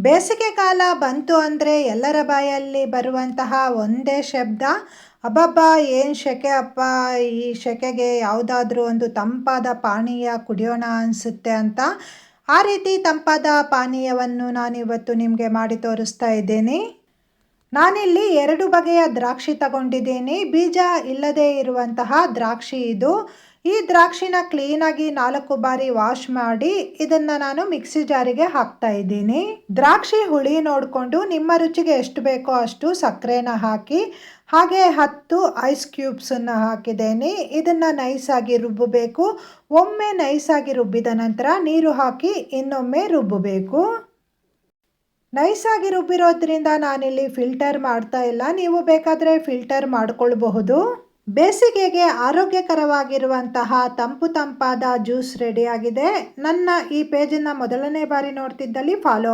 ಬೇಸಿಗೆ ಕಾಲ ಬಂತು ಅಂದರೆ ಎಲ್ಲರ ಬಾಯಲ್ಲಿ ಬರುವಂತಹ ಒಂದೇ ಶಬ್ದ, ಅಬ್ಬಬ್ಬಾ ಏನು ಸೆಕೆ ಅಪ್ಪ, ಈ ಸೆಕೆಗೆ ಯಾವುದಾದ್ರೂ ಒಂದು ತಂಪಾದ ಪಾನೀಯ ಕುಡಿಯೋಣ ಅನಿಸುತ್ತೆ ಅಂತ. ಆ ರೀತಿ ತಂಪಾದ ಪಾನೀಯವನ್ನು ನಾನಿವತ್ತು ನಿಮಗೆ ಮಾಡಿ ತೋರಿಸ್ತಾ ಇದ್ದೀನಿ. ನಾನಿಲ್ಲಿ 2 ಬಗೆಯ ದ್ರಾಕ್ಷಿ ತಗೊಂಡಿದ್ದೀನಿ. ಬೀಜ ಇಲ್ಲದೇ ಇರುವಂತಹ ದ್ರಾಕ್ಷಿ ಇದು. ಈ ದ್ರಾಕ್ಷಿನ ಕ್ಲೀನಾಗಿ 4 ಬಾರಿ ವಾಶ್ ಮಾಡಿ ಇದನ್ನು ನಾನು ಮಿಕ್ಸಿ ಜಾರಿಗೆ ಹಾಕ್ತಾ ಇದ್ದೀನಿ. ದ್ರಾಕ್ಷಿ ಹುಳಿ ನೋಡಿಕೊಂಡು ನಿಮ್ಮ ರುಚಿಗೆ ಎಷ್ಟು ಬೇಕೋ ಅಷ್ಟು ಸಕ್ಕರೆನ ಹಾಕಿ, ಹಾಗೆ 10 ಐಸ್ ಕ್ಯೂಬ್ಸನ್ನು ಹಾಕಿದ್ದೇನೆ. ಇದನ್ನು ನೈಸಾಗಿ ರುಬ್ಬಬೇಕು. ಒಮ್ಮೆ ನೈಸಾಗಿ ರುಬ್ಬಿದ ನಂತರ ನೀರು ಹಾಕಿ ಇನ್ನೊಮ್ಮೆ ರುಬ್ಬಬೇಕು. ನೈಸಾಗಿ ರುಬ್ಬಿರೋದ್ರಿಂದ ನಾನಿಲ್ಲಿ ಫಿಲ್ಟರ್ ಮಾಡ್ತಾ ಇಲ್ಲ, ನೀವು ಬೇಕಾದರೆ ಫಿಲ್ಟರ್ ಮಾಡ್ಕೊಳ್ಬಹುದು. ಬೇಸಿಗೆಗೆ ಆರೋಗ್ಯಕರವಾಗಿರುವಂತಹ ತಂಪಾದ ಜ್ಯೂಸ್ ರೆಡಿಯಾಗಿದೆ. ನನ್ನ ಈ ಪೇಜನ್ನು ಮೊದಲನೇ ಬಾರಿ ನೋಡ್ತಿದ್ದಲ್ಲಿ ಫಾಲೋ